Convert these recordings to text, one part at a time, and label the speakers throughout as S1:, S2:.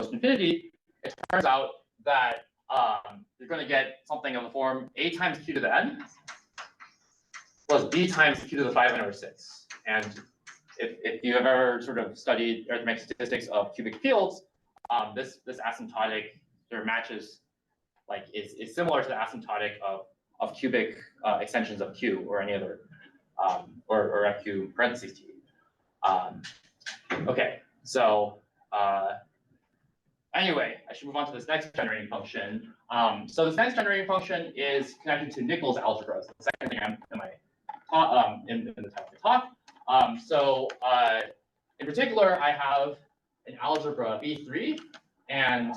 S1: goes to infinity, it turns out that you're going to get something of the form a times q to the n plus b times q to the 5/6. And if you have ever sort of studied arithmetic statistics of cubic fields, this asymptotic sort of matches, like is similar to the asymptotic of cubic extensions of q or any other or fq parentheses t. Okay, so anyway, I should move on to this next generating function. So this next generating function is connected to Nichols algebras. The second thing in the title of the talk. So in particular, I have an algebra B3, and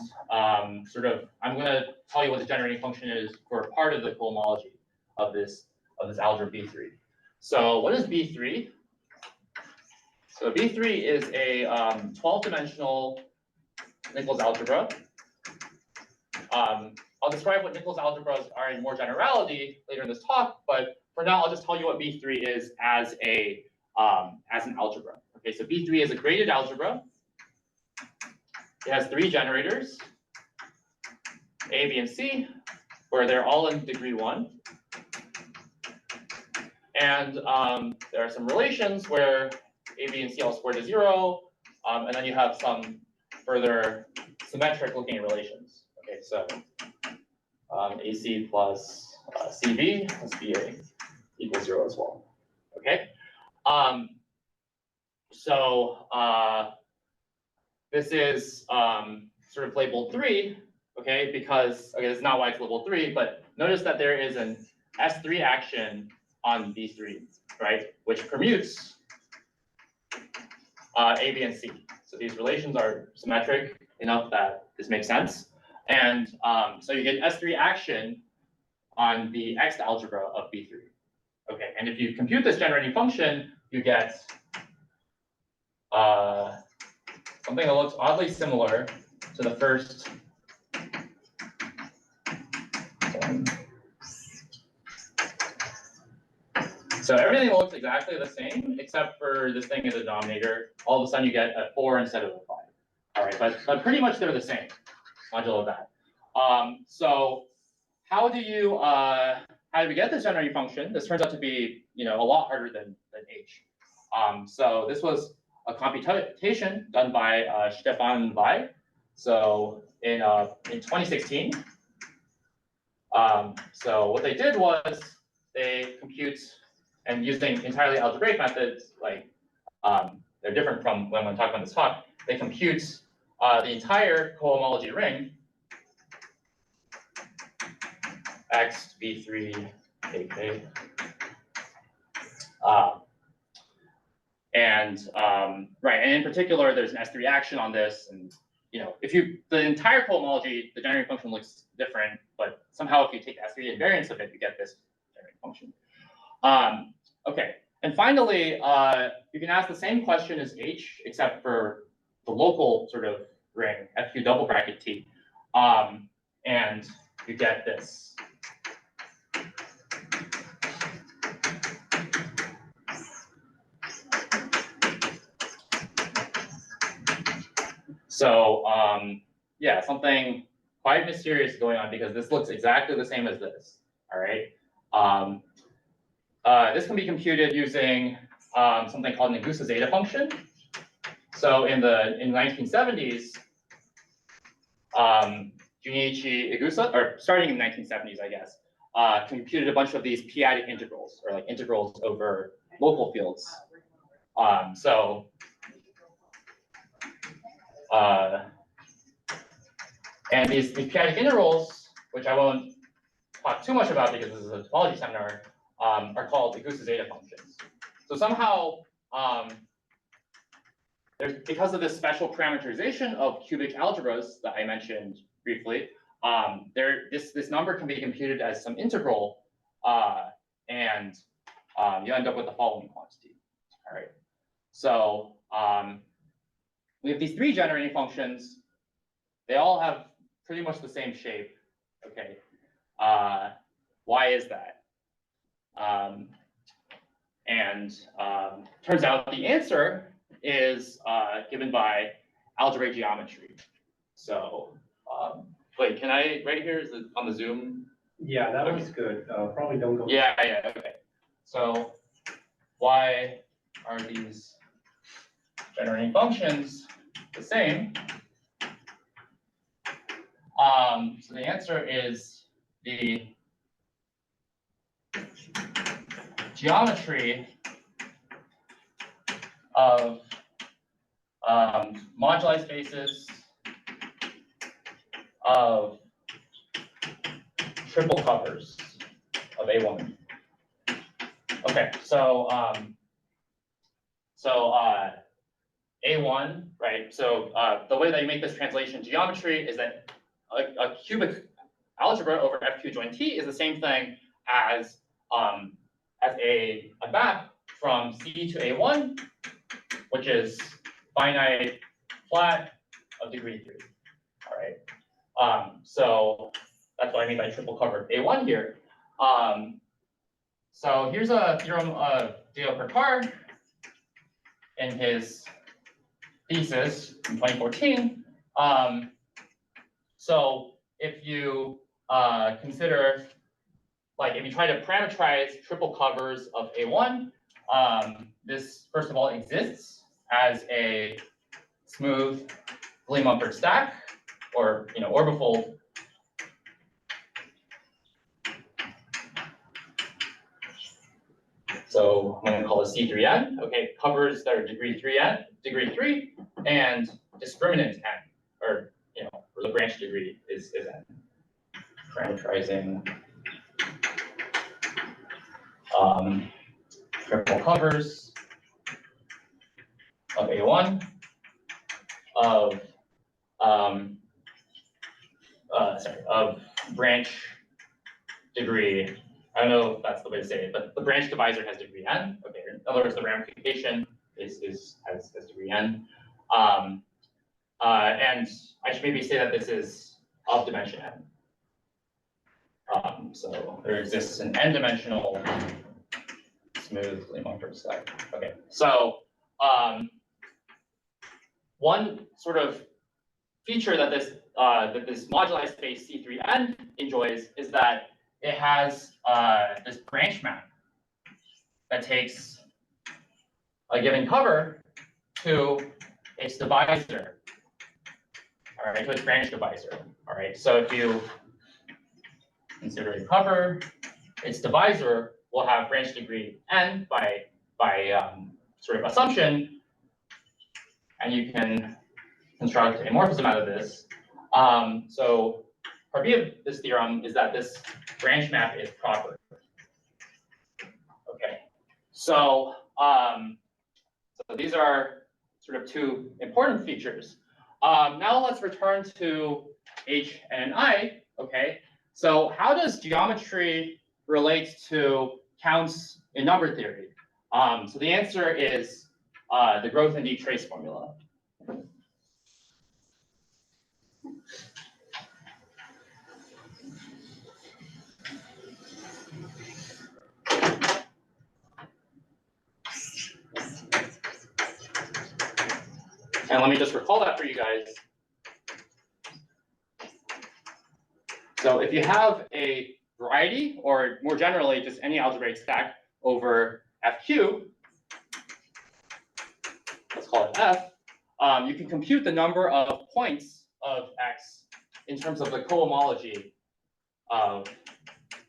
S1: sort of I'm going to tell you what the generating function is for part of the cohomology of this algebra B3. So what is B3? So B3 is a 12-dimensional Nichols algebra. I'll describe what Nichols algebras are in more generality later in this talk, but for now I'll just tell you what B3 is as an algebra. Okay, so B3 is a graded algebra. It has 3 generators, A, B, and C, where they're all in degree 1. And there are some relations where A, B, and C all square to 0, and then you have some further symmetric looking relations. Okay, so AC plus CB plus BA equals 0 as well. Okay, so this is sort of labeled 3, okay, because this is not why it's labeled 3, but notice that there is an S3 action on B3, right, which permutes A, B, and C. So these relations are symmetric enough that this makes sense. And so you get S3 action on the X algebra of B3. Okay, and if you compute this generating function, you get something that looks oddly similar to the first one. So everything looks exactly the same, except for this thing in the denominator. All of a sudden you get a 4 instead of a 5. All right, but pretty much they're the same, modulo of that. So how do we get this generating function? This turns out to be a lot harder than H. So this was a computation done by Stefan and Vai. So in 2016. So what they did was they compute, and using entirely algebraic methods, like they're different from when I'm talking about this talk, they compute the entire cohomology ring X, B3, AK. Right, and in particular, there's an S3 action on this, and if the entire cohomology, the generating function looks different, but somehow if you take the S3 invariance of it, you get this generating function. Okay, and finally, you can ask the same question as H, except for the local sort of ring, FQ double bracket T, and you get this. So yeah, something quite mysterious going on because this looks exactly the same as this. All right. This can be computed using something called an Igusa zeta function. So in the 1970s, Junichi Igusa, or starting in the 1970s, I guess, computed a bunch of these p-adic integrals, or like integrals over local fields. And these p-adic integrals, which I won't talk too much about because this is a topology seminar, are called Igusa zeta functions. So somehow, because of this special parameterization of cubic algebras that I mentioned briefly, this number can be computed as some integral, and you end up with the following quantity. All right. So we have these 3 generating functions. They all have pretty much the same shape. Okay. Why is that? Turns out the answer is given by algebraic geometry. So wait, can I right here? Is it on the Zoom?
S2: Yeah, that was good. Probably don't go.
S1: Yeah, okay. So why are these generating functions the same? So the answer is the geometry of moduli spaces of triple covers of A1. Okay, so A1, right? So the way that you make this translation geometry is that a cubic algebra over FQ join T is the same thing as a map from C to A1, which is finite flat of degree 3. All right. So that's what I mean by triple covered A1 here. So here's a theorem of Dale Picard in his thesis in 2014. So if you consider, like, if you try to parameterize triple covers of A1, this first of all exists as a smooth Lee-Mumford stack, or orbifold. So I'm going to call it C3n. Okay, covers that are degree 3, and discriminant n, or the branch degree is n. Parameterizing triple covers of A1 of of branch degree. I don't know if that's the way to say it, but the branch divisor has degree n. Okay, in other words, the ramification has degree n. And I should maybe say that this is of dimension n. So there exists an n-dimensional smooth Lee-Mumford stack. Okay, so one sort of feature that this moduli space C3n enjoys is that it has this branch map that takes a given cover to its divisor. All right, to its branch divisor. All right, so if you consider a cover, its divisor will have branch degree n by sort of assumption, and you can construct a morphism out of this. So part B of this theorem is that this branch map is proper. Okay, so so these are sort of two important features. Now let's return to H and I. Okay, so how does geometry relate to counts in number theory? So the answer is the growth and detrace formula. And let me just recall that for you guys. So if you have a variety, or more generally, just any algebraic stack over FQ, let's call it F, you can compute the number of points of X in terms of the cohomology of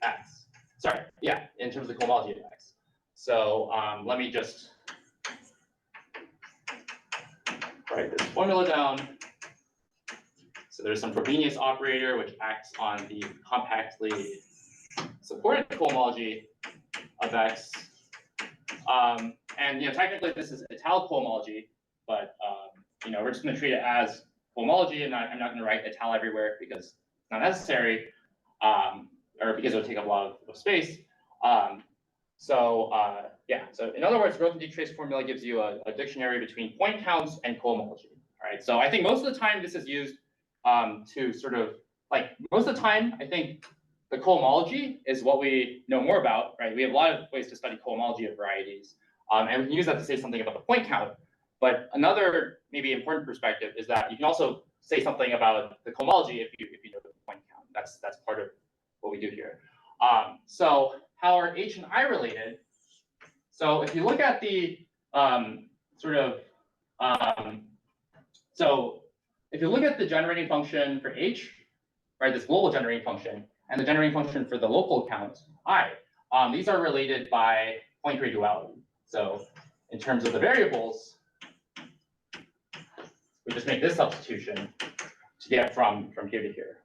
S1: X. Sorry, yeah, in terms of the cohomology of X. So let me just write this formula down. So there's some Frobenius operator which acts on the compactly supported cohomology of X. And technically this is ital cohomology, but we're just going to treat it as cohomology, and I'm not going to write ital everywhere because it's not necessary, or because it would take up a lot of space. So in other words, growth and detrace formula gives you a dictionary between point counts and cohomology. All right. So I think most of the time this is used to sort of, like, most of the time I think the cohomology is what we know more about, right? We have a lot of ways to study cohomology of varieties, and we can use that to say something about the point count. But another maybe important perspective is that you can also say something about the cohomology if you know the point count. That's part of what we do here. So how are H and I related? So if you look at the so if you look at the generating function for H, right, this global generating function, and the generating function for the local count I, these are related by Poincare duality. So in terms of the variables, we just make this substitution to get from here to here.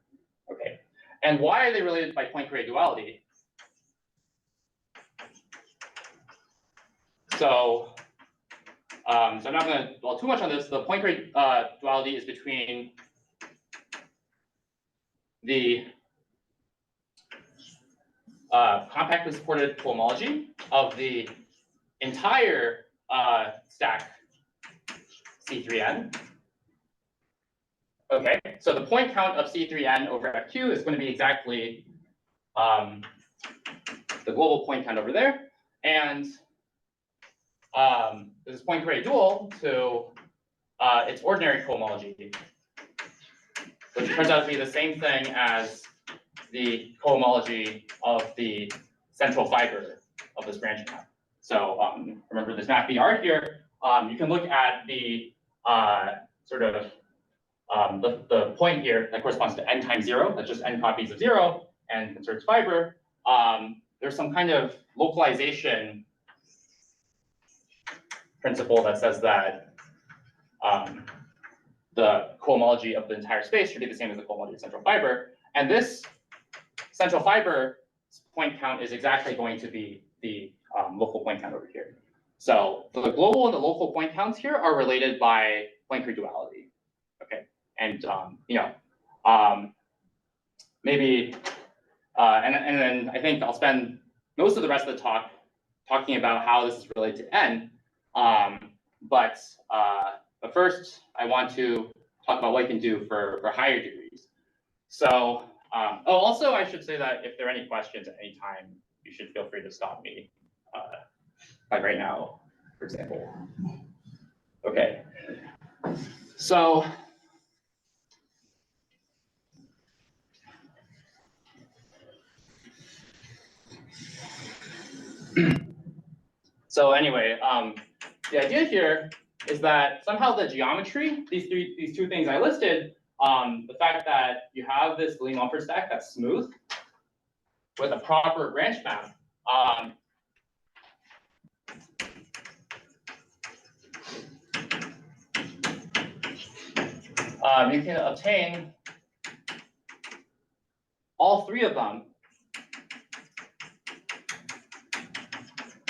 S1: Okay. And why are they related by Poincare duality? So, so I'm not going to dwell too much on this. The Poincare duality is between the compactly supported cohomology of the entire stack C3n. Okay, so the point count of C3n over FQ is going to be exactly the global point count over there, and this is Poincare dual to its ordinary cohomology, which turns out to be the same thing as the cohomology of the central fiber of this branch map. So remember this map BR here. You can look at the the point here that corresponds to n times 0. That's just n copies of 0 and conserves fiber. There's some kind of localization principle that says that the cohomology of the entire space should be the same as the cohomology of central fiber. And this central fiber point count is exactly going to be the local point count over here. So the global and the local point counts here are related by Poincare duality. Okay, and maybe and then I think I'll spend most of the rest of the talk talking about how this is related to n. But first, I want to talk about what you can do for higher degrees. So, also I should say that if there are any questions at any time, you should feel free to stop me, like right now, for example. Okay. So, anyway, the idea here is that somehow the geometry, these two things I listed, the fact that you have this Lee-Mumford stack that's smooth with a proper branch map, you can obtain all three of them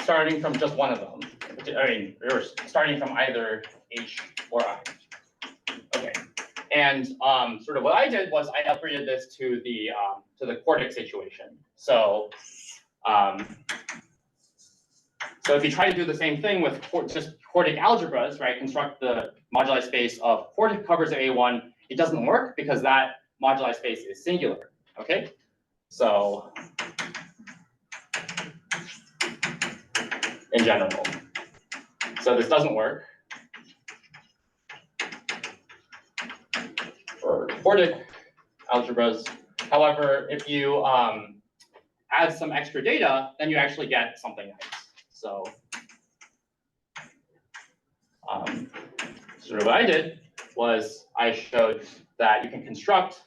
S1: starting from just one of them. I mean, or starting from either H or I. Okay, and sort of what I did was I upgraded this to the quartic situation. So, so if you try to do the same thing with just quartic algebras, right? Construct the moduli space of quartic covers of A1. It doesn't work because that moduli space is singular. Okay, so in general. So this doesn't work for quartic algebras. However, if you add some extra data, then you actually get something nice. So sort of what I did was I showed that you can construct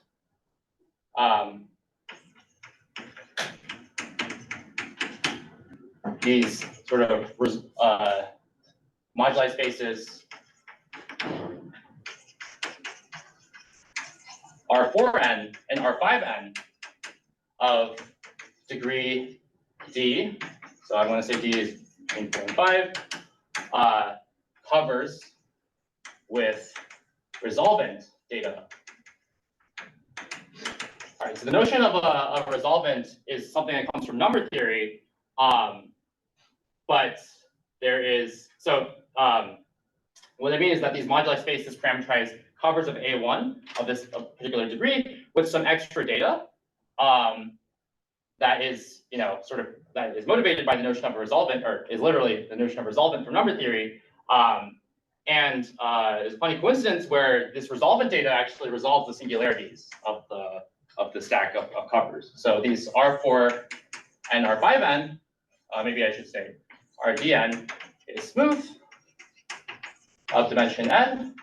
S1: these sort of moduli spaces R4n and R5n of degree D. So I'm going to say D is between 4 and 5, covers with resolvent data. All right, so the notion of a resolvent is something that comes from number theory, but there is, so what I mean is that these moduli spaces parameterize covers of A1 of this particular degree with some extra data that is, that is motivated by the notion of a resolvent, or is literally the notion of resolvent from number theory. And it's a funny coincidence where this resolvent data actually resolves the singularities of the stack of covers. So these R4 and R5n, maybe I should say RDN is smooth of dimension n.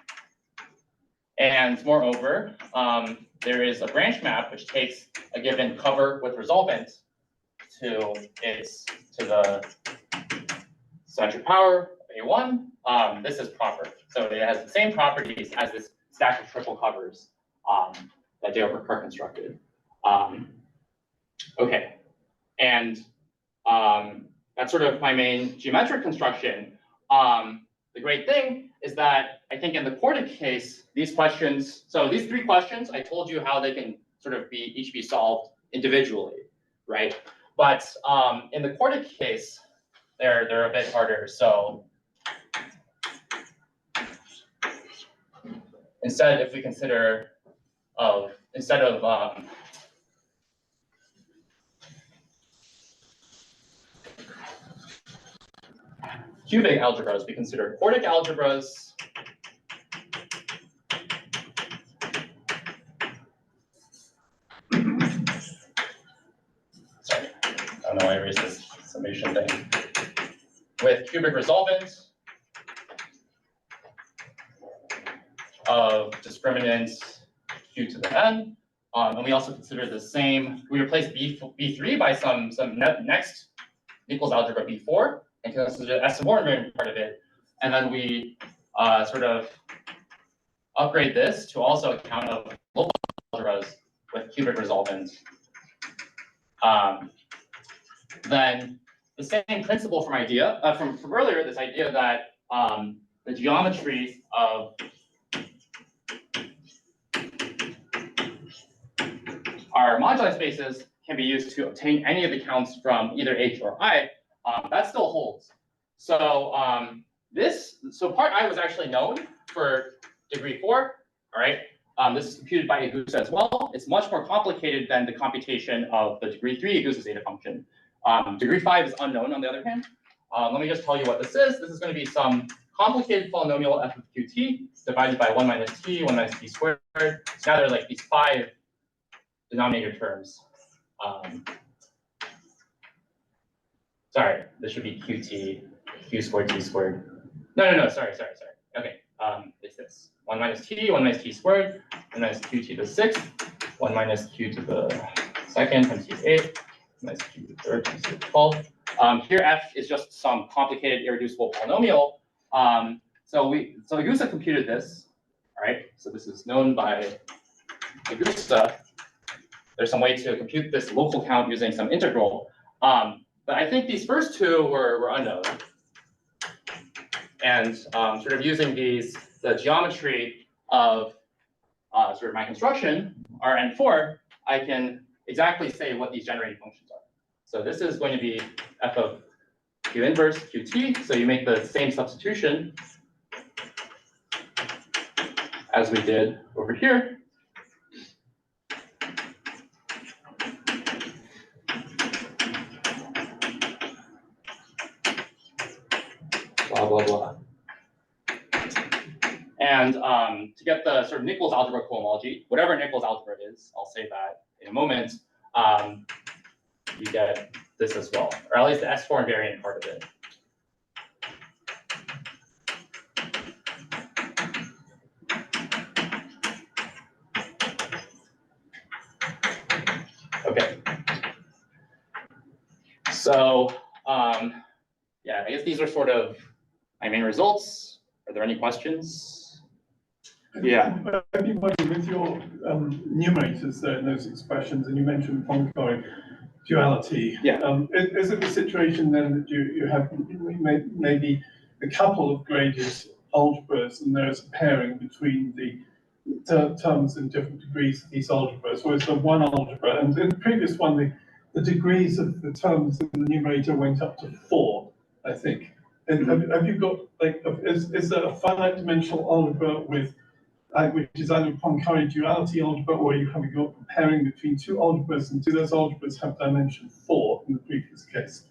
S1: And moreover, there is a branch map which takes a given cover with resolvent to the symmetric power of A1. This is proper. So it has the same properties as this stack of triple covers that Dale Burke constructed. Okay, and that's sort of my main geometric construction. The great thing is that I think in the quartic case, these questions, so these three questions, I told you how they can sort of each be solved individually, right? But in the quartic case, they're a bit harder. So instead, if we consider instead of cubic algebras, we consider quartic algebras. Sorry, I don't know why I erased this summation thing. With cubic resolvent of discriminant q to the n. And we also consider the same, we replace B3 by some next Nichols algebra B4, and consider the S invariant part of it. And then we sort of upgrade this to also account of local algebras with cubic resolvent. Then the same principle from earlier, this idea that the geometry of our moduli spaces can be used to obtain any of the counts from either H or I. That still holds. So so part I was actually known for degree 4. All right. This is computed by Igusa as well. It's much more complicated than the computation of the degree 3 Igusa zeta function. Degree 5 is unknown on the other hand. Let me just tell you what this is. This is going to be some complicated polynomial f of qt divided by 1 minus t, 1 minus t squared. So now there are like these 5 denominator terms. Sorry, this should be qt, q squared, t squared. No, sorry. Okay, it's this. 1 minus t, 1 minus t squared, 1 minus q to the 6th, 1 minus q to the 2nd times t to the 8th, minus q to the 3rd times t to the 12th. Here f is just some complicated irreducible polynomial. So Igusa computed this, all right? So this is known by Igusa. There's some way to compute this local count using some integral. But I think these first two were unknown. And sort of using the geometry of sort of my construction, Rn4, I can exactly say what these generating functions are. So this is going to be f of q inverse qt. So you make the same substitution as we did over here. Blah, blah, blah. And to get the sort of Nichols algebra cohomology, whatever Nichols algebra is, I'll say that in a moment, you get this as well, or at least the S4 invariant part of it. Okay. So yeah, I guess these are sort of my main results. Are there any questions? Yeah.
S3: Everybody with your numerators there in those expressions, and you mentioned Poincare duality.
S1: Yeah.
S3: Is it the situation then that you have maybe a couple of graded algebras and there's a pairing between the terms in different degrees of these algebras, or is there one algebra? And in the previous one, the degrees of the terms in the numerator went up to 4, I think. And have you got, like, is there a finite dimensional algebra with which is either a Poincare duality algebra, or you have got a pairing between two algebras, and do those algebras have dimension 4 in the previous case?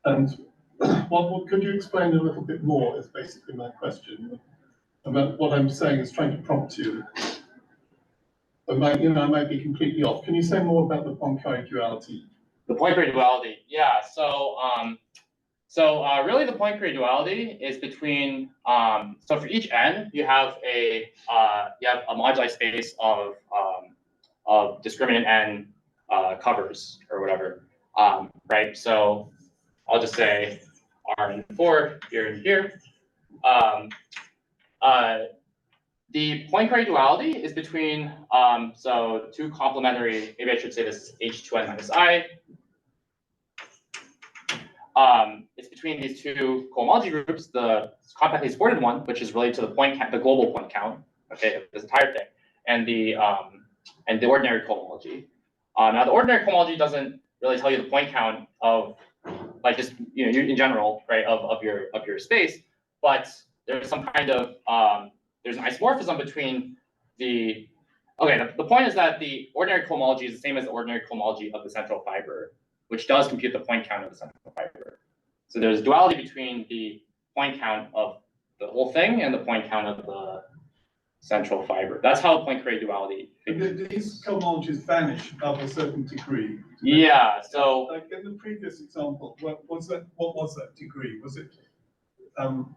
S3: And what could you explain a little bit more is basically my question. What I'm saying is trying to prompt you. I might be completely off. Can you say more about the Poincare duality?
S1: The Poincare duality, yeah. So really the Poincare duality is between so for each n you have a moduli space of discriminant n covers or whatever, right? So I'll just say Rn4 here and here. The Poincare duality is between so two complementary. Maybe I should say this is H2n minus I. It's between these two cohomology groups, the compactly supported one, which is related to the point count, the global point count, okay, of this entire thing, and the ordinary cohomology. Now the ordinary cohomology doesn't really tell you the point count of like just in general, right, of your space, but there's some kind of there's an isomorphism between the the point is that the ordinary cohomology is the same as the ordinary cohomology of the central fiber, which does compute the point count of the central fiber. So there's a duality between the point count of the whole thing and the point count of the central fiber. That's how Poincare duality.
S3: These cohomologies vanish above a certain degree.
S1: Yeah. So
S3: like in the previous example, what was that degree? Was it how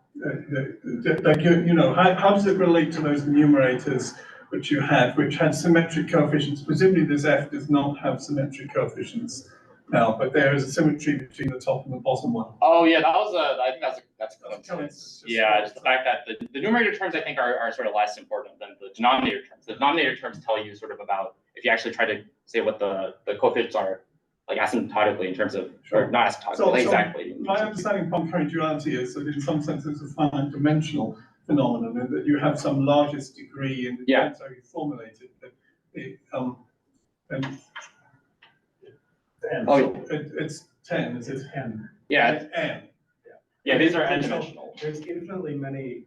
S3: does it relate to those numerators which you had, which had symmetric coefficients? Presumably this F does not have symmetric coefficients now, but there is a symmetry between the top and the bottom one.
S1: Oh yeah, I think that's coincidence. Yeah, just the fact that the numerator terms I think are sort of less important than the denominator terms. The denominator terms tell you sort of about if you actually try to say what the coefficients are like asymptotically in terms of, or not asymptotically, exactly.
S3: My understanding of Poincare duality is that in some sense it's a finite dimensional phenomenon, and that you have some largest degree in the terms how you formulate it. It's 10, is it? N.
S1: Yeah.
S3: It's N.
S1: Yeah, these are n-dimensional.
S2: There's infinitely many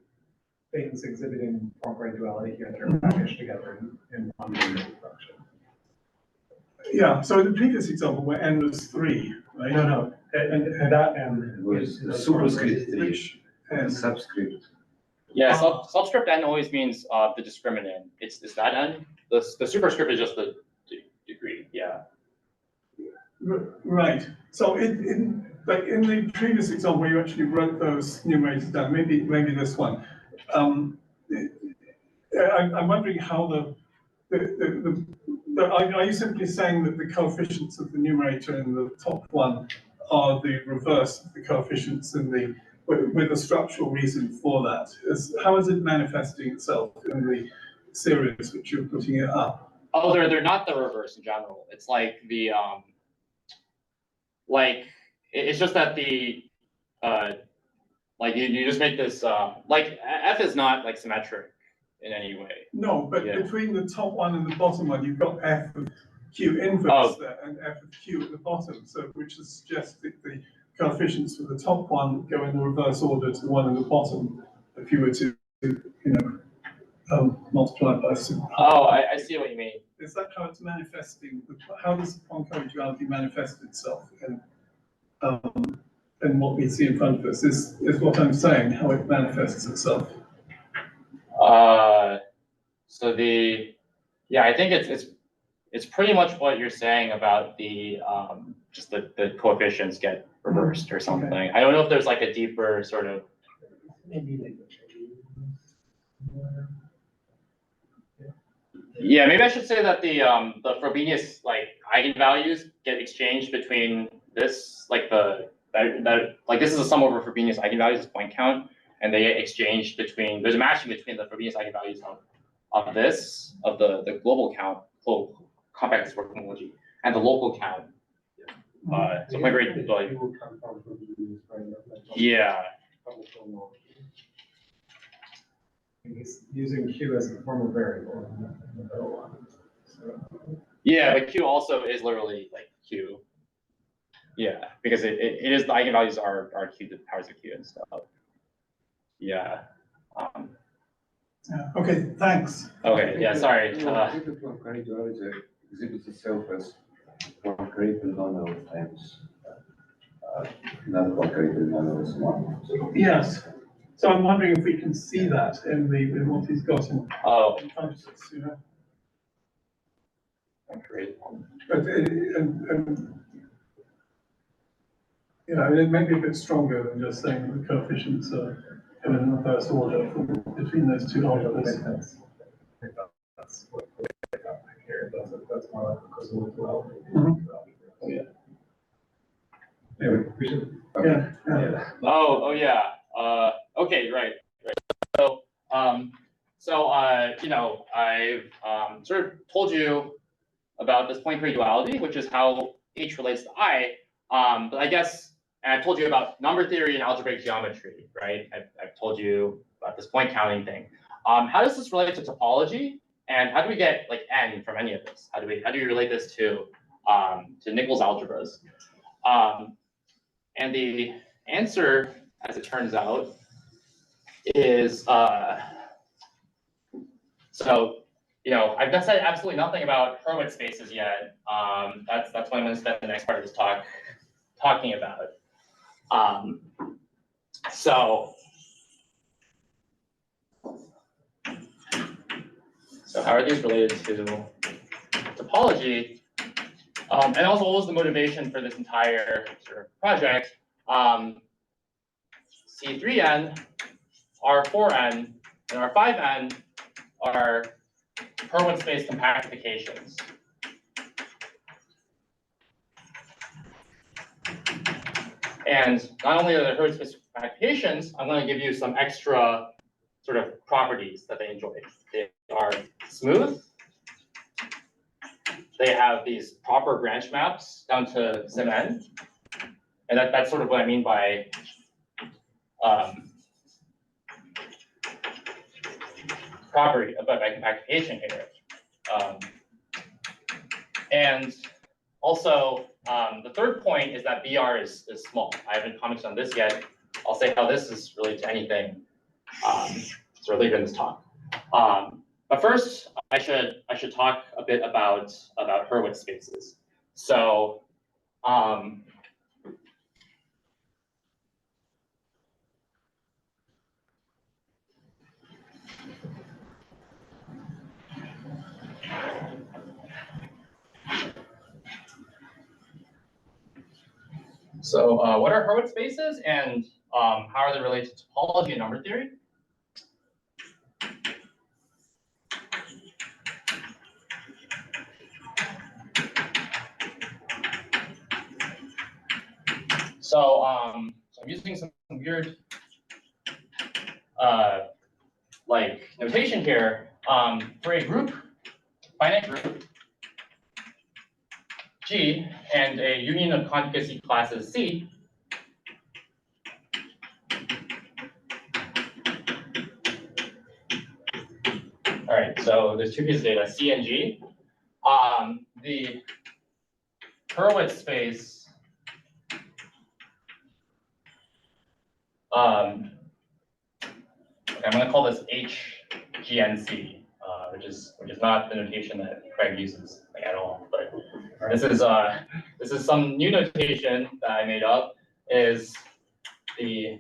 S2: things exhibiting Poincare duality here that are packaged together in one dimensional function.
S3: Yeah, so in the previous example where n was 3, right?
S2: No, and that n
S4: was the superscript 3,
S3: Which n?
S4: subscript.
S1: Yeah, subscript n always means the discriminant. It's that n. The superscript is just the degree. Yeah.
S3: Right. So in the previous example where you actually wrote those numerators down, maybe this one. I'm wondering how are you simply saying that the coefficients of the numerator in the top one are the reverse of the coefficients in the with a structural reason for that? How is it manifesting itself in the series which you're putting it up?
S1: Oh, they're not the reverse in general. It's like the it's just that the like you just make this like F is not like symmetric in any way.
S3: No, but between the top one and the bottom one, you've got F of Q inverse there and F of Q at the bottom, so which suggests that the coefficients for the top one go in the reverse order to the one in the bottom if you were to multiply by some.
S1: Oh, I see what you mean.
S3: Is that how it's manifesting? How does Poincare duality manifest itself in what we see in front of us? Is what I'm saying how it manifests itself?
S1: So I think it's pretty much what you're saying about the just the coefficients get reversed or something. Okay. I don't know if there's like a deeper sort of. Yeah, maybe I should say that the Frobenius like eigenvalues get exchanged between this like like this is a sum over Frobenius eigenvalues, this point count, and they get exchanged between there's a matching between the Frobenius eigenvalues of the global count, compact support cohomology, and the local count. So my grade like yeah.
S2: He's using Q as a formal variable in the middle one. So.
S1: Yeah, but Q also is literally like Q. Yeah, because it is the eigenvalues are Q, the powers of Q and stuff. Yeah.
S3: Okay, thanks.
S1: Okay, yeah, sorry.
S4: Poincare duality exhibits itself as Poincare polynomial times not Poincare polynomial is 1.
S3: Yes. So I'm wondering if we can see that in what he's got in
S1: Oh,
S3: front of us, you know.
S1: great.
S3: But you know, it may be a bit stronger than just saying that the coefficients are given in the first order between those two algebras.
S2: That's what we got here. That's more like because of the well.
S3: Oh, yeah.
S2: Anyway, we should.
S3: Yeah.
S1: Oh, yeah. Okay, right. You know, I've sort of told you about this point-free duality, which is how H relates to I. But I guess, and I've told you about number theory and algebraic geometry, right? I've told you about this point counting thing. How does this relate to topology? And how do we get like n from any of this? How do we relate this to Nichols algebras? And the answer, as it turns out, is so, you know, I've not said absolutely nothing about Hurwitz spaces yet. That's what I'm going to spend the next part of this talk talking about. So how are these related to topology? And also, what was the motivation for this entire sort of project? C3n, R4n, and R5n are Hurwitz space compactifications. And not only are they Hurwitz space compactifications, I'm going to give you some extra sort of properties that they enjoy. They are smooth. They have these proper branch maps down to sim n. And that's sort of what I mean by property by compactification here. And also, the third point is that BR is small. I haven't commented on this yet. I'll say how this is related to anything sort of later in this talk. But first, I should talk a bit about Hurwitz spaces. So what are Hurwitz spaces, and how are they related to topology and number theory? So I'm using some weird like notation here for a group, finite group G, and a union of conjugacy classes C. All right, so there's two pieces of data, C and G. The Hurwitz space okay, I'm going to call this HGNC, which is not the notation that Craig uses like, at all. But this is some new notation that I made up. Is the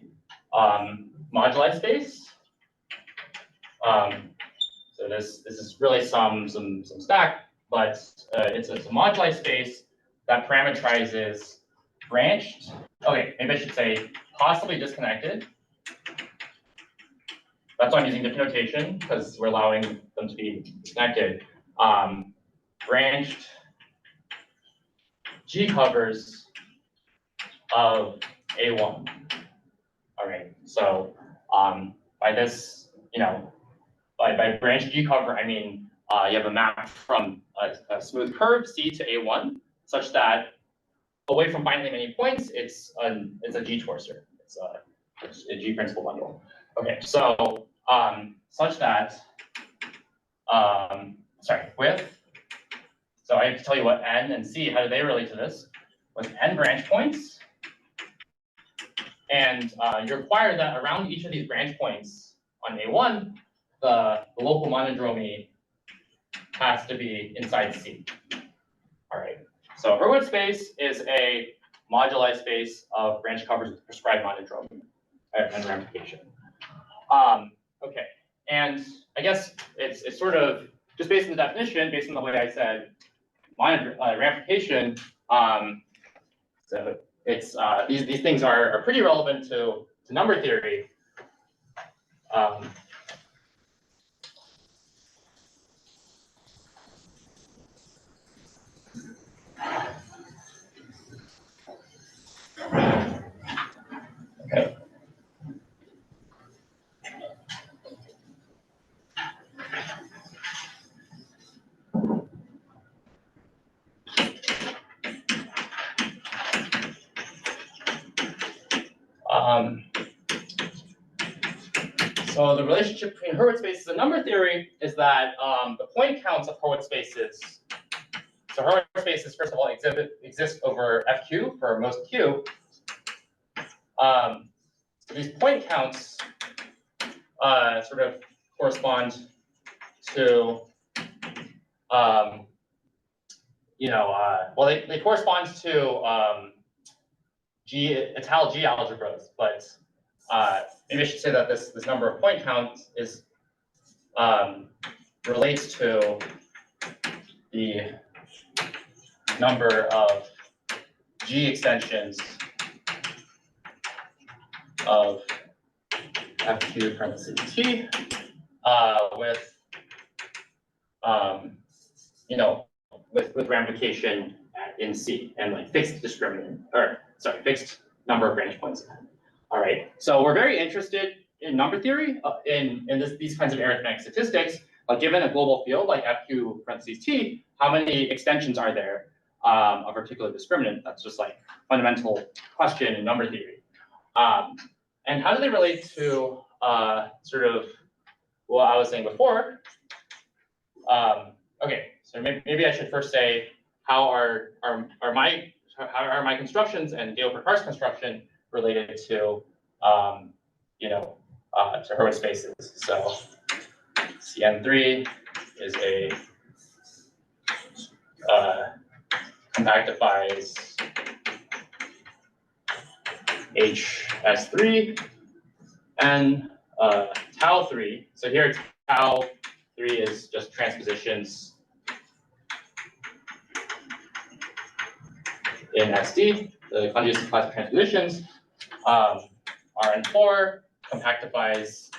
S1: moduli space. So this is really some stack, but it's a moduli space that parameterizes branched. Okay, maybe I should say possibly disconnected. That's why I'm using different notation, because we're allowing them to be connected. Branched G covers of A1. All right, so by this, you know, by branch G cover, I mean you have a map from a smooth curve C to A1, such that away from finitely many points, it's a G torsor. It's a G principal bundle. Okay, so such that with. So I have to tell you what N and C, how do they relate to this? With N branch points, and you require that around each of these branch points on A1, the local monodromy has to be inside C. All right. So Hurwitz space is a moduli space of branch covers with prescribed monodromy and ramification. Okay, and I guess it's sort of just based on the definition, based on the way I said, ramification. So it's these things are pretty relevant to number theory. Okay. So the relationship between Hurwitz spaces and number theory is that the point counts of Hurwitz spaces. So Hurwitz spaces, first of all, exist over FQ for most Q. These point counts sort of correspond to, well, they correspond to Ital G algebras, but maybe I should say that this number of point counts is relates to the number of G extensions of FQ parentheses T with with ramification in C and like fixed discriminant, or sorry, fixed number of branch points. All right, so we're very interested in number theory in these kinds of arithmetic statistics. Given a global field like FQ parentheses T, how many extensions are there of a particular discriminant? That's just like fundamental question in number theory. And how do they relate to sort of what I was saying before? Okay, so maybe I should first say how are my constructions and Gale-Perkar's construction related to to Hurwitz spaces. So CN3 is a compactifies HS3 and tau3. So here tau3 is just transpositions in SD, the conjugate class of transpositions. Rn4 compactifies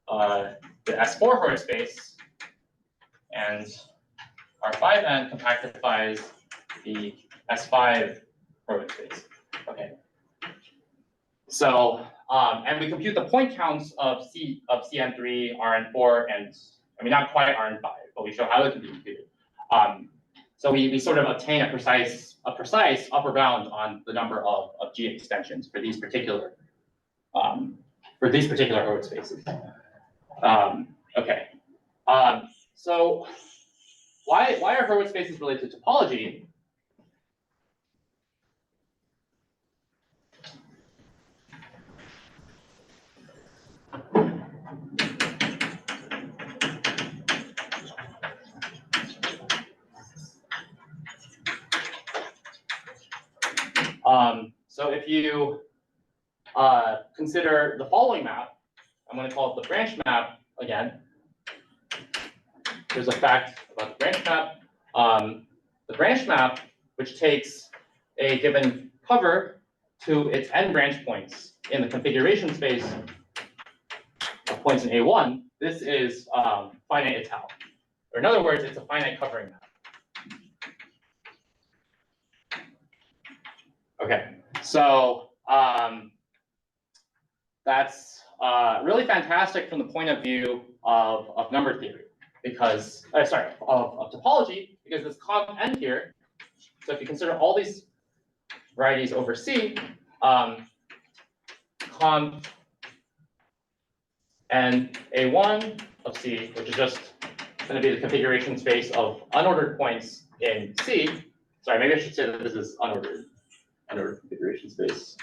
S1: the S4 Hurwitz space, and R5n compactifies the S5 Hurwitz space. Okay. So and we compute the point counts of CN3, Rn4, and I mean not quite Rn5, but we show how it can be computed. So we sort of obtain a precise upper bound on the number of G extensions for these particular Hurwitz spaces. Okay. So why are Hurwitz spaces related to topology? So if you consider the following map, I'm going to call it the branch map again. There's a fact about the branch map. The branch map, which takes a given cover to its n branch points in the configuration space of points in A1, this is finite Ital. Or in other words, it's a finite covering map. Okay, so that's really fantastic from the point of view of number theory, because of topology, because this conv n here. So if you consider all these varieties over C, conv n A1 of C, which is just going to be the configuration space of unordered points in C. Sorry, maybe I should say that this is unordered configuration space.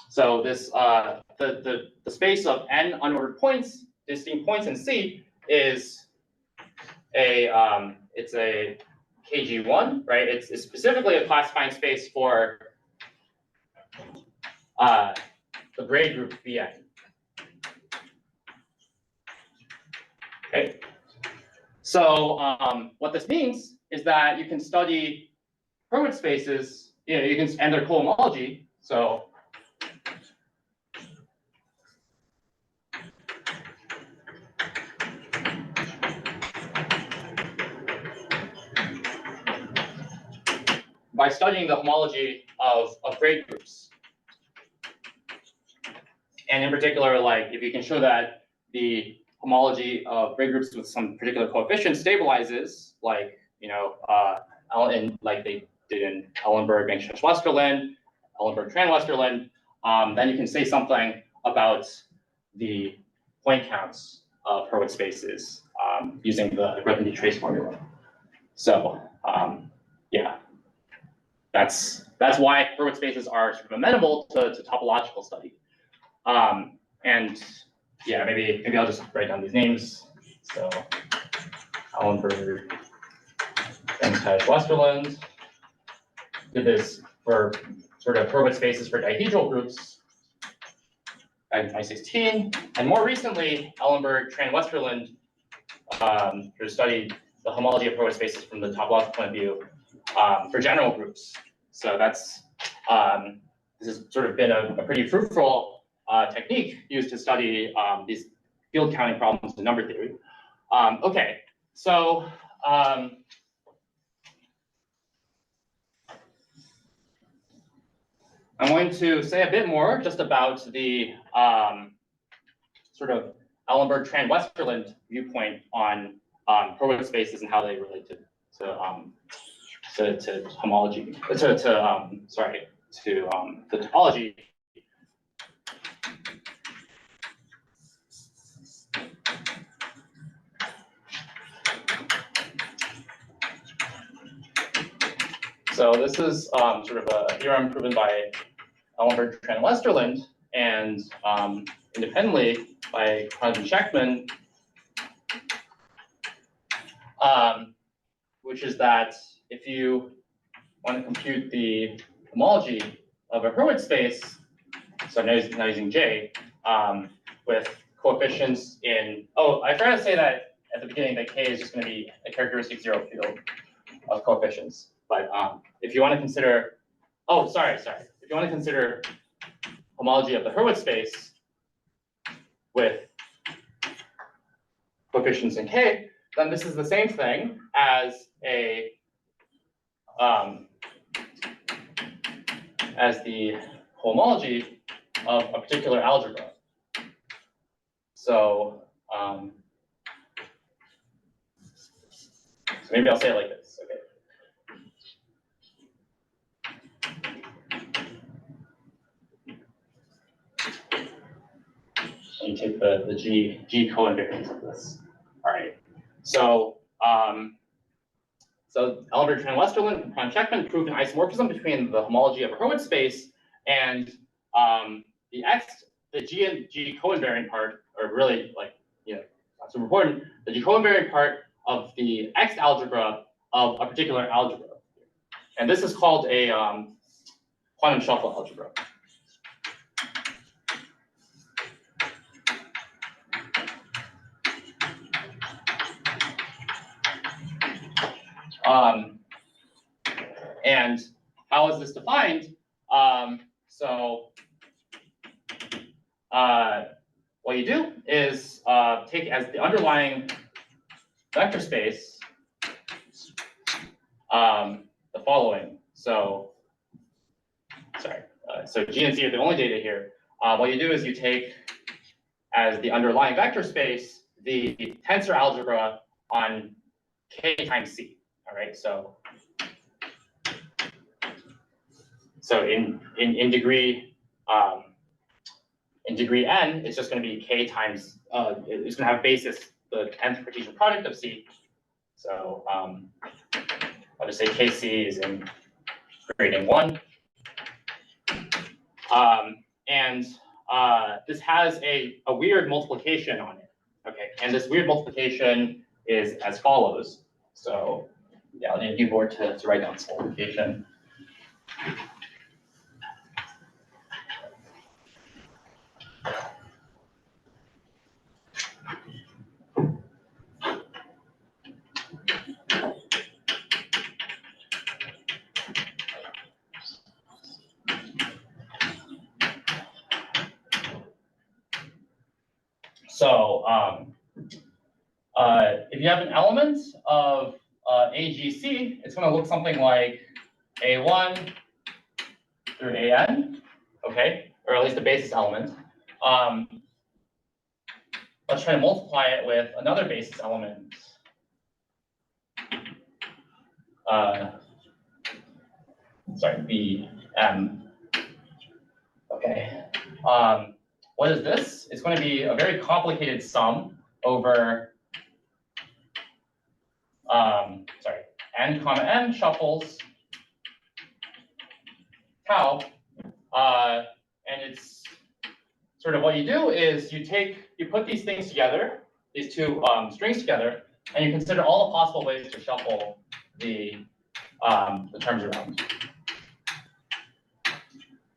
S1: So this the space of n unordered points, distinct points in C, is it's a KG1, right? It's specifically a classifying space for the braid group Bn. Okay. So what this means is that you can study Hurwitz spaces, you can, and their cohomology. So by studying the homology of grade groups. And in particular, like if you can show that the homology of grade groups with some particular coefficient stabilizes, like, like they did in Ellenberg and Westerlund, Ellenberg-Tran Westerlund, then you can say something about the point counts of Hurwitz spaces using the Grothendieck trace formula. So yeah, that's why Hurwitz spaces are sort of amenable to topological study. And yeah, maybe I'll just write down these names. So Ellenberg, Westerlund did this for sort of Hurwitz spaces for dihedral groups back in 2016, and more recently, Ellenberg, Tran, Westerlund studied the homology of Hurwitz spaces from the topological point of view for general groups. So that's this has sort of been a pretty fruitful technique used to study these field counting problems in number theory. Okay, so I'm going to say a bit more just about the sort of Ellenberg, Tran, Westerlund viewpoint on Hurwitz spaces and how they relate to homology, to the topology. So this is sort of a theorem proven by Ellenberg, Tran, Westerlund, and independently by Kranz and Sheckman, which is that if you want to compute the homology of a Hurwitz space, so now using J, with coefficients in, I forgot to say that at the beginning that K is just going to be a characteristic zero field of coefficients. But if you want to consider, if you want to consider homology of the Hurwitz space with coefficients in K, then this is the same thing as the homology of a particular algebra. So, so maybe I'll say it like this. Okay. And you take the G co-invariance of this. All right. So so Ellenberg, Tran, Westerlund, and Kranz Sheckman proved an isomorphism between the homology of a Hurwitz space and the G and G co-invariant part are really not super important. The G co-invariant part of the X algebra of a particular algebra, and this is called a quantum shuffle algebra. And how is this defined? What you do is take as the underlying vector space the following. So G and C are the only data here. What you do is you take as the underlying vector space the tensor algebra on K times C. All right, so in degree n, it's just going to be K times it's going to have basis the nth Cartesian product of C. So I'll just say KC is in gradient 1. And this has a weird multiplication on it. Okay, and this weird multiplication is as follows. So yeah, I'll need a keyboard to write down this multiplication. So if you have an element of AGC, it's going to look something like A1 through AN, okay, or at least the basis element. Let's try to multiply it with another basis element. Sorry, BM. Okay. What is this? It's going to be a very complicated sum over n comma m shuffles tau, and it's sort of what you do is you put these things together, these two strings together, and you consider all the possible ways to shuffle the terms around.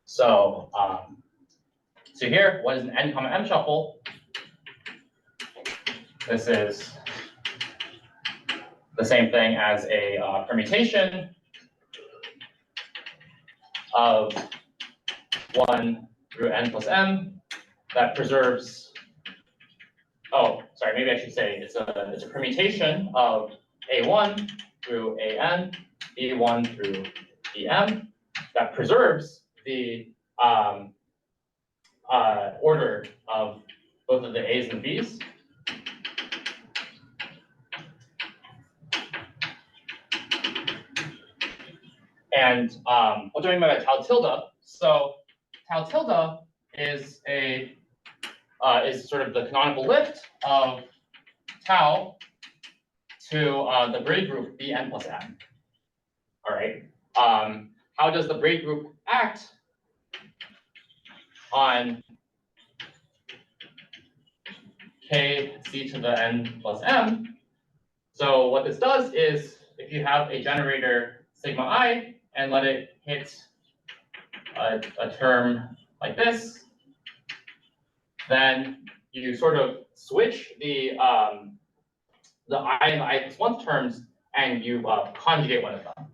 S1: So so here, what is an n comma m shuffle? This is the same thing as a permutation of 1 through n plus m that preserves. Oh, sorry, maybe I should say it's a permutation of a1 through an, b1 through bm that preserves the order of both of the a's and the b's. And what do I mean by tau tilde? So tau tilde is sort of the canonical lift of tau to the braid group Bn plus m. All right. How does the braid group act on k c to the n plus m? So what this does is, if you have a generator sigma I and let it hit a term like this, then you sort of switch the I and the I plus 1 terms, and you conjugate one of them.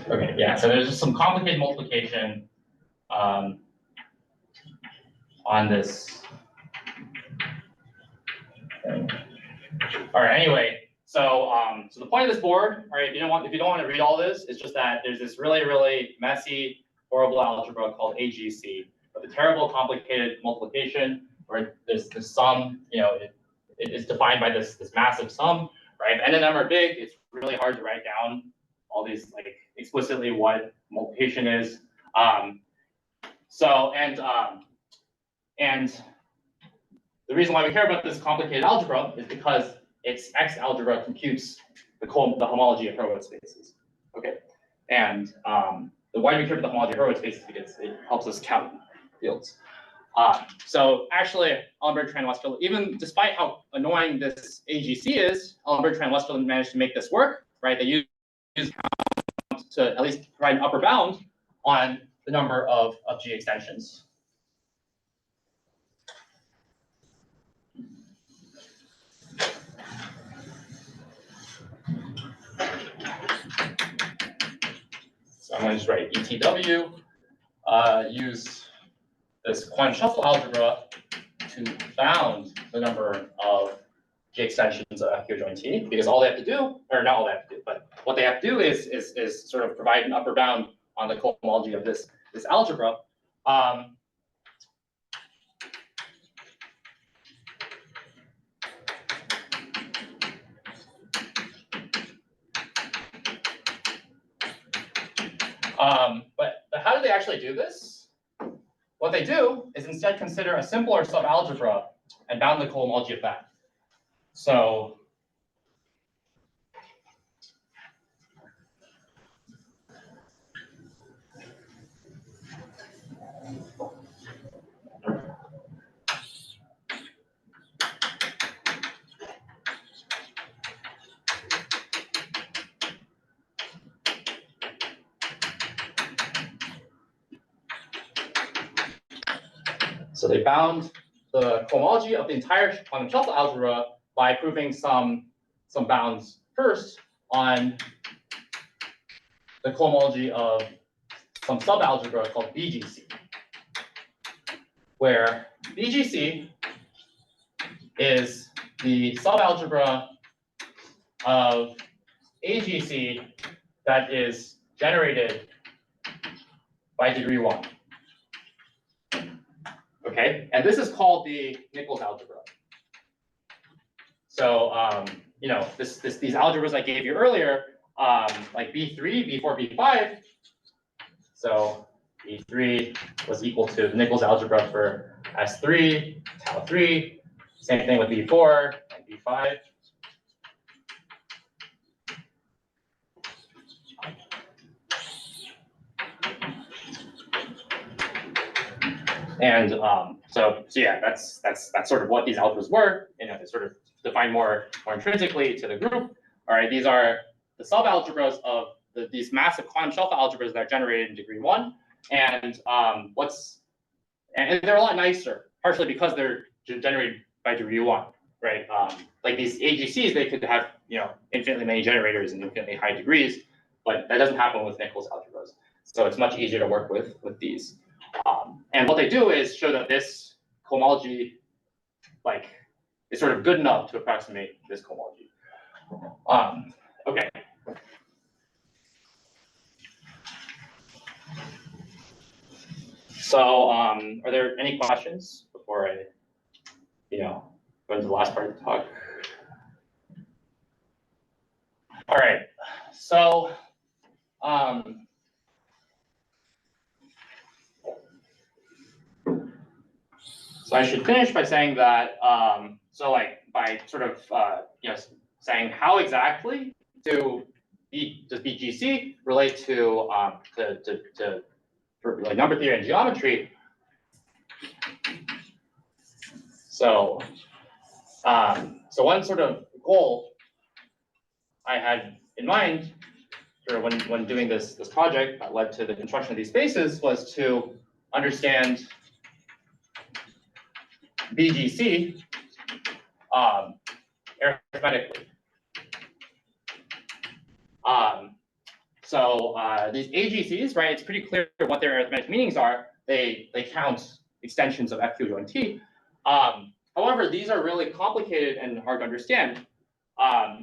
S1: Okay, yeah, so there's just some complicated multiplication on this thing. All right, anyway, so so the point of this board, all right, if you don't want to read all this, it's just that there's this really messy, horrible algebra called AGC with a terrible complicated multiplication where there's this sum, it is defined by this massive sum, right? If n and m are big, it's really hard to write down all these like explicitly what multiplication is. And the reason why we care about this complicated algebra is because its X algebra computes the homology of Hurwitz spaces. Okay, and the why do we care about the homology of Hurwitz spaces? Because it helps us count fields. So actually, Bertrand Westphal, even despite how annoying this AGC is, Bertrand Westphal managed to make this work. Right, they use count to at least provide an upper bound on the number of G extensions. So I'm going to just write ETW, use this quantum shuffle algebra to bound the number of G extensions of FQ join T, because all they have to do, or not all they have to do, but what they have to do is sort of provide an upper bound on the cohomology of this algebra. But how do they actually do this? What they do is instead consider a simpler subalgebra and bound the cohomology of that. So they bound the cohomology of the entire quantum shuffle algebra by proving some bounds first on the cohomology of some subalgebra called BGC, where BGC is the subalgebra of AGC that is generated by degree 1. Okay, and this is called the Nichols algebra. So you know, these algebras I gave you earlier, like B3, B4, B5. So B3 was equal to the Nichols algebra for S3, tau 3. Same thing with B4 and B5. And so yeah, that's sort of what these algebras were. You know, they sort of define more intrinsically to the group. All right, these are the subalgebras of these massive quantum shelf algebras that are generated in degree 1. And and they're a lot nicer, partially because they're generated by degree 1, right? Like these AGCs, they could have, you know, infinitely many generators and infinitely high degrees, but that doesn't happen with Nichols algebras. So it's much easier to work with these. And what they do is show that this cohomology, like, is sort of good enough to approximate this cohomology. Okay. So, are there any questions before I, you know, go into the last part of the talk? All right. So, so I should finish by saying that, so like by sort of, you know, saying how exactly does BGC relate to for like number theory and geometry. So, so one sort of goal I had in mind, sort of when doing this project that led to the construction of these spaces, was to understand BGC arithmetically. So these AGCs, right? It's pretty clear what their arithmetic meanings are. They count extensions of F, Q, and T. However, these are really complicated and hard to understand. But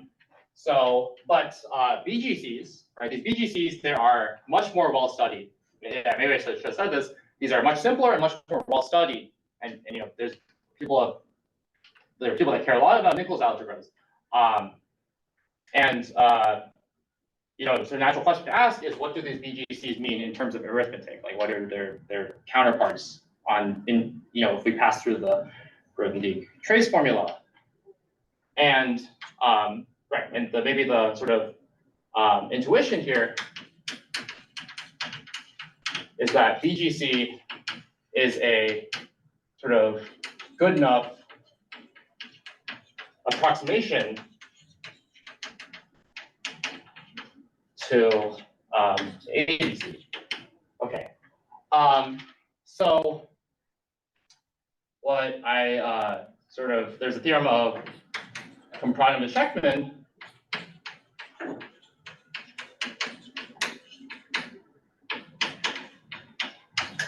S1: BGCs, right? These BGCs, they are much more well studied. Yeah, maybe I should have said this. These are much simpler and much more well studied. And you know, there are people that care a lot about Nichols algebras. You know, so the natural question to ask is, what do these BGCs mean in terms of arithmetic? Like, what are their counterparts you know, if we pass through the trace formula? And right, and maybe the sort of intuition here is that BGC is a sort of good enough approximation to AGC. Okay. So what I there's a theorem of Compranem and Sheckman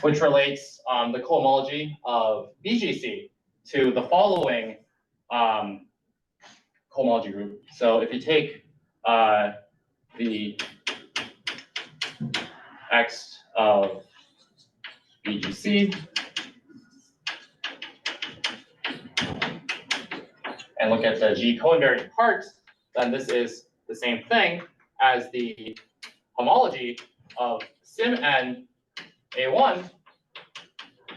S1: which relates the cohomology of BGC to the following cohomology group. So if you take the X of BGC and look at the G co-invariant parts, then this is the same thing as the homology of sim n A1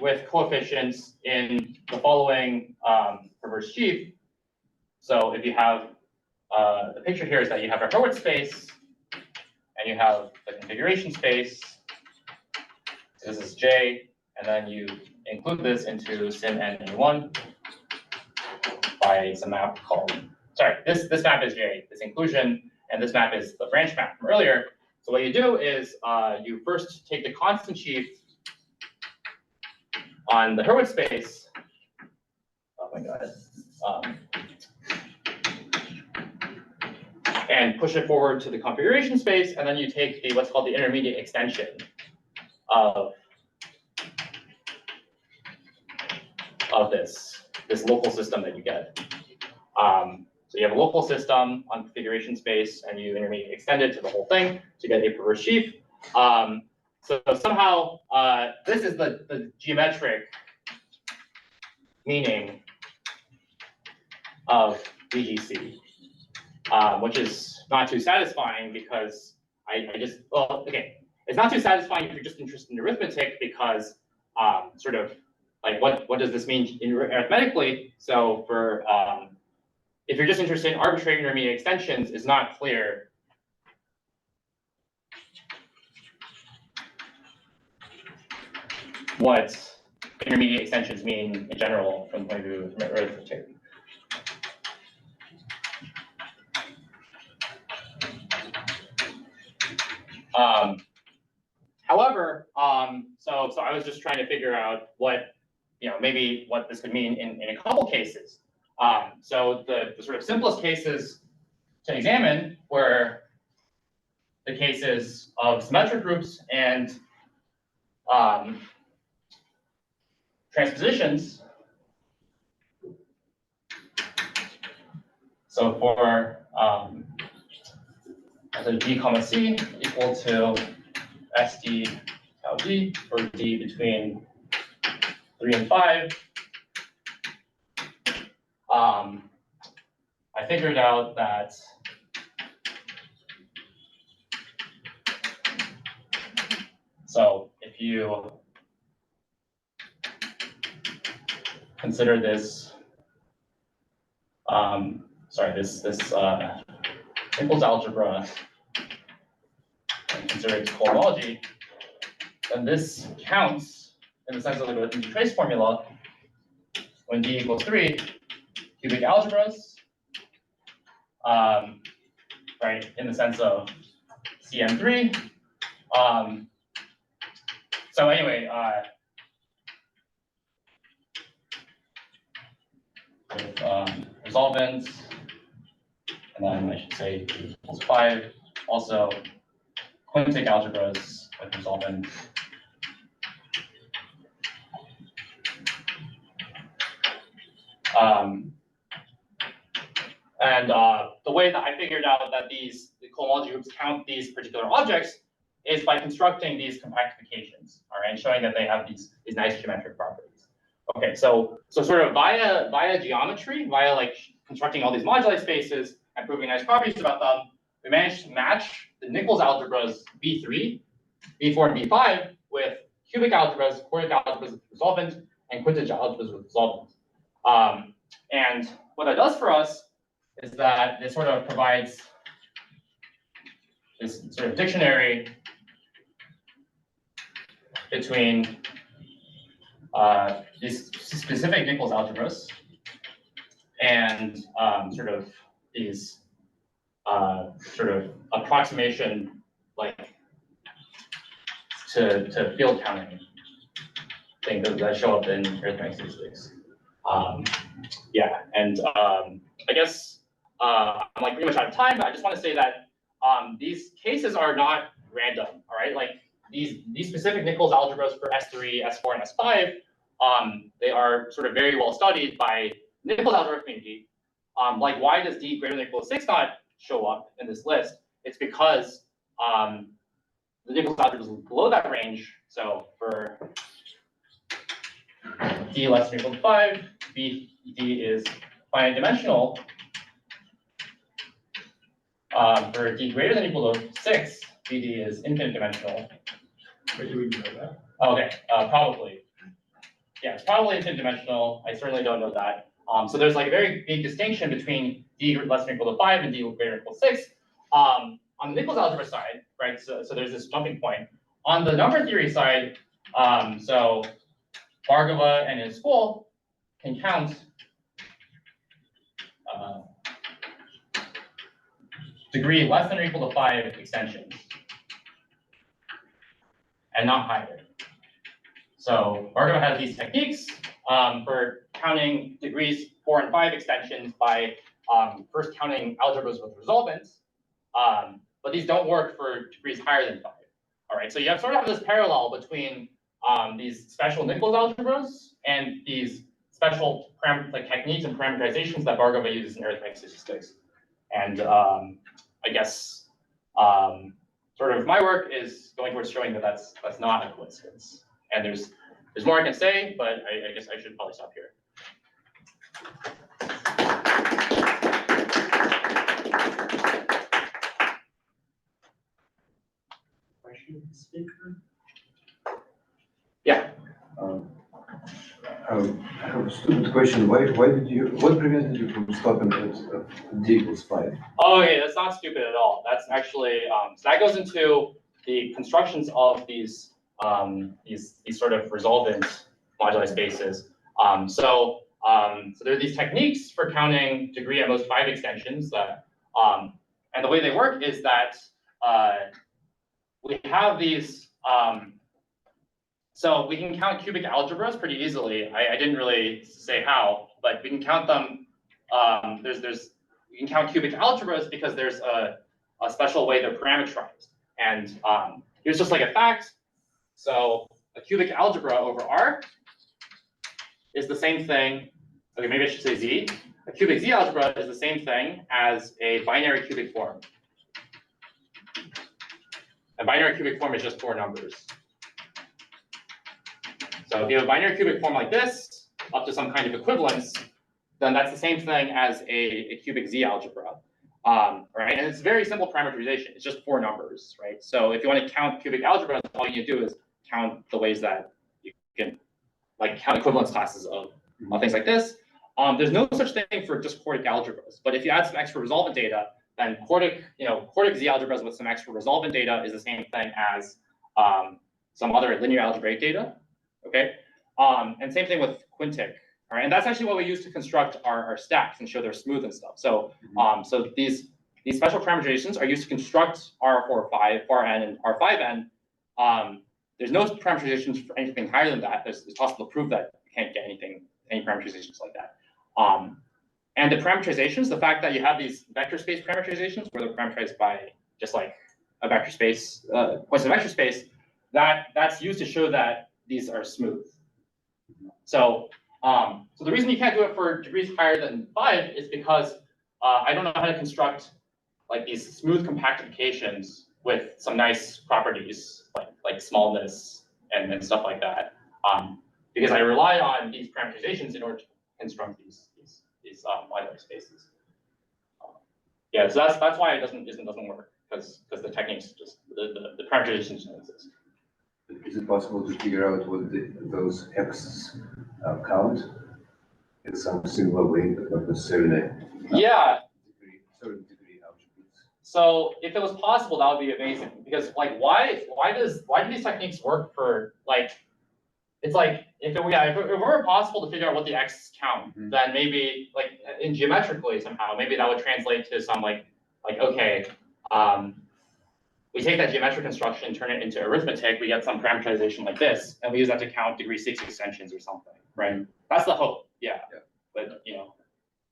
S1: with coefficients in the following reverse sheaf. So if you have the picture here is that you have a Hurwitz space and you have the configuration space. So this is J, and then you include this into sim n A1 by some map called, sorry, this map is J, this inclusion, and this map is the branch map from earlier. So what you do is you first take the constant sheaf on the Hurwitz space. Oh my God. and push it forward to the configuration space, and then you take the what's called the intermediate extension of this local system that you get. So you have a local system on configuration space, and you intermediate extend it to the whole thing to get a perverse sheaf. So somehow this is the geometric meaning of VGC, which is not too satisfying because it's not too satisfying if you're just interested in arithmetic because sort of like what does this mean arithmetically? So for if you're just interested in arbitrary intermediate extensions, it's not clear what intermediate extensions mean in general from the point of view of arithmetic. However, so I was just trying to figure out what, maybe what this could mean in a couple cases. So the sort of simplest cases to examine were the cases of symmetric groups and transpositions. So for the d comma c equal to SD tau d for d between 3 and 5, I figured out that so if you consider this, this Nichols algebra, and consider its cohomology, then this counts in the sense of the trace formula when d equals 3, cubic algebras, right, in the sense of CM3. So anyway, with resolvents, and then I should say d equals 5, also quintic algebras with resolvents. And the way that I figured out that the cohomology groups count these particular objects is by constructing these compactifications, all right, and showing that they have these nice geometric properties. Okay, so sort of via geometry, via like constructing all these moduli spaces and proving nice properties about them, we managed to match the Nichols algebras B3, B4, and B5 with cubic algebras, quartic algebras with resolvent, and quintic algebras with resolvent. And what that does for us is that it sort of provides this sort of dictionary between these specific Nichols algebras and sort of these sort of approximation like to field counting things that show up in arithmetic statistics. Yeah, and I guess I'm like pretty much out of time, but I just want to say that these cases are not random. All right, like these specific Nichols algebras for S3, S4, and S5, they are sort of very well studied by Nichols algebra community. Like, why does d greater than or equal to 6 not show up in this list? It's because the Nichols algebra is below that range. So for d less than or equal to 5, d is finite dimensional. For d greater than or equal to 6, BD is infinite dimensional.
S2: Wait, do we know that?
S1: Okay, probably. Yeah, it's probably infinite dimensional. I certainly don't know that. So there's like a very big distinction between d less than or equal to 5 and d greater than or equal to 6. On the Nichols algebra side, right? So there's this jumping point. On the number theory side, so Bhargava and his school can count degree less than or equal to 5 extensions, and not higher. So Bhargava has these techniques for counting degrees 4 and 5 extensions by first counting algebras with resolvents, but these don't work for degrees higher than 5. All right, so you have sort of this parallel between these special Nichols algebras and these special techniques and parameterizations that Bargova uses in arithmetic statistics. And I guess sort of my work is going towards showing that that's not a coincidence. And there's more I can say, but I guess I should probably stop here.
S5: Speaker.
S1: Yeah.
S4: I have a stupid question. What prevented you from stopping at d equals 5?
S1: Oh, okay, that's not stupid at all. That's actually so that goes into the constructions of these sort of resolvent moduli spaces. So there are these techniques for counting degree at most 5 extensions that and the way they work is that we have these so we can count cubic algebras pretty easily. I didn't really say how, but we can count them. We can count cubic algebras because there's a special way they're parameterized. And here's just like a fact. So a cubic algebra over R is the same thing. Okay, maybe I should say Z. A cubic Z algebra is the same thing as a binary cubic form. A binary cubic form is just 4 numbers. So if you have a binary cubic form like this, up to some kind of equivalence, then that's the same thing as a cubic Z algebra, right? And it's very simple parameterization. It's just 4 numbers, right? So if you want to count cubic algebra, all you need to do is count the ways that you can count equivalence classes of things like this. There's no such thing for just quartic algebras, but if you add some extra resolvent data, then quartic Z algebras with some extra resolvent data is the same thing as some other linear algebraic data. Okay, and same thing with quintic. All right, and that's actually what we use to construct our stacks and show they're smooth and stuff. So, so these special parameterizations are used to construct R4n and R5n. There's no parameterizations for anything higher than that. It's possible to prove that you can't get any parameterizations like that. And the parameterizations, the fact that you have these vector space parameterizations where they're parameterized by just like a vector space, points in a vector space, that's used to show that these are smooth. So, so the reason you can't do it for degrees higher than 5 is because I don't know how to construct like these smooth compactifications with some nice properties like smallness and stuff like that. Because I rely on these parameterizations in order to construct these modular spaces. Yeah, so that's why it doesn't work because the techniques just the parameterizations don't exist.
S4: Is it possible to figure out what those x's count in some similar way, but not necessarily?
S1: Yeah.
S4: Certain degree algebras.
S1: So if it was possible, that would be amazing. Because like, why do these techniques work for like? It's like if it were possible to figure out what the x's count, then maybe like in geometrically somehow, maybe that would translate to some like okay. We take that geometric construction, turn it into arithmetic, we get some parameterization like this, and we use that to count degree 6 extensions or something, right? That's the hope, yeah. But
S4: Yeah,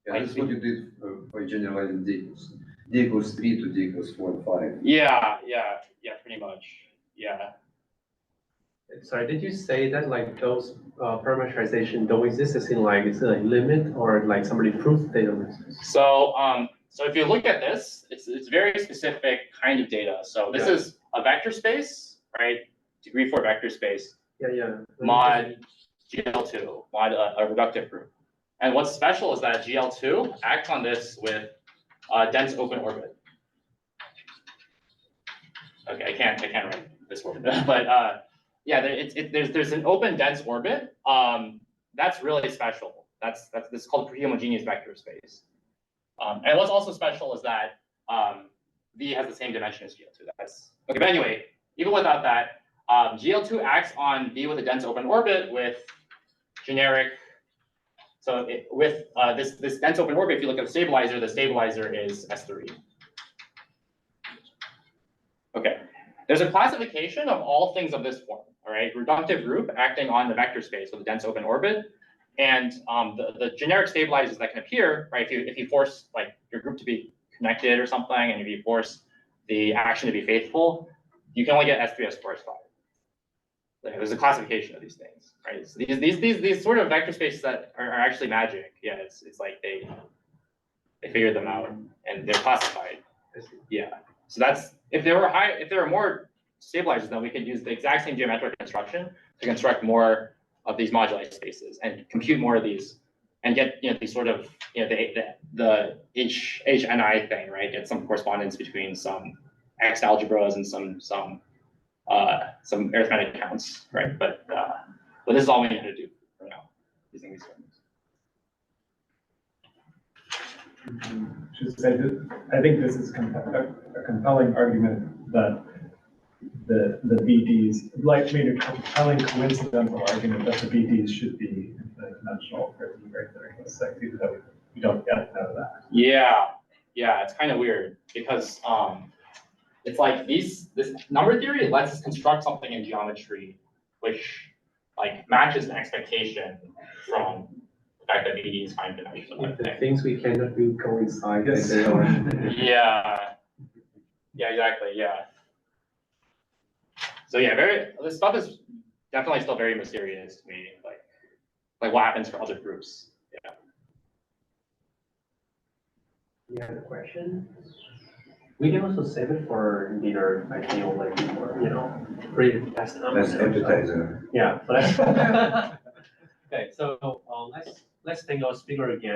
S4: that's what you did by generalizing d equals 3 to d equals 4 and 5.
S1: Yeah, pretty much, yeah.
S5: Sorry, did you say that like those parameterization don't exist as in like it's a limit or like somebody proves they don't exist?
S1: So so if you look at this, it's very specific kind of data. So this is a vector space, right? Degree 4 vector space.
S5: Yeah.
S1: Mod GL2, mod a reductive group. And what's special is that GL2 acts on this with a dense open orbit. Okay, I can't write this word, but yeah, there's an open dense orbit. That's really special. This is called prehomogeneous vector space. And what's also special is that V has the same dimension as GL2. That's okay. But anyway, even without that, GL2 acts on V with a dense open orbit with generic. So with this dense open orbit, if you look at the stabilizer is S3. Okay. There's a classification of all things of this form. All right, reductive group acting on the vector space with a dense open orbit. And the generic stabilizers that can appear, right? If you force like your group to be connected or something, and if you force the action to be faithful, you can only get S3 as far as 5. Like, there's a classification of these things, right? So these sort of vector spaces that are actually magic. Yeah, it's like they figured them out and they're classified. Yeah. So that's if there were more stabilizers, then we could use the exact same geometric construction to construct more of these moduli spaces and compute more of these and get these sort of the HNI thing, right? Get some correspondence between some X algebras and some arithmetic counts, right? But this is all we need to do for now using these frameworks.
S2: Should say that I think this is a compelling argument that the BDs, like made a compelling coincidental argument that the BDs should be infinite dimensional for the regular set, even though we don't yet know that.
S1: Yeah, it's kind of weird because it's like this number theory lets us construct something in geometry which like matches an expectation from the fact that BD is finite dimensional.
S5: If the things we cannot do coincide,
S2: Yes.
S5: then they are.
S1: Yeah, exactly. Yeah. So yeah, this stuff is definitely still very mysterious to me. Like what happens for other groups. Yeah.
S5: You have a question? We can also save it for dinner, I feel like, or, pretty fast time.
S4: That's appetizer.
S5: Yeah, so that's. Okay, so let's think of speaker again.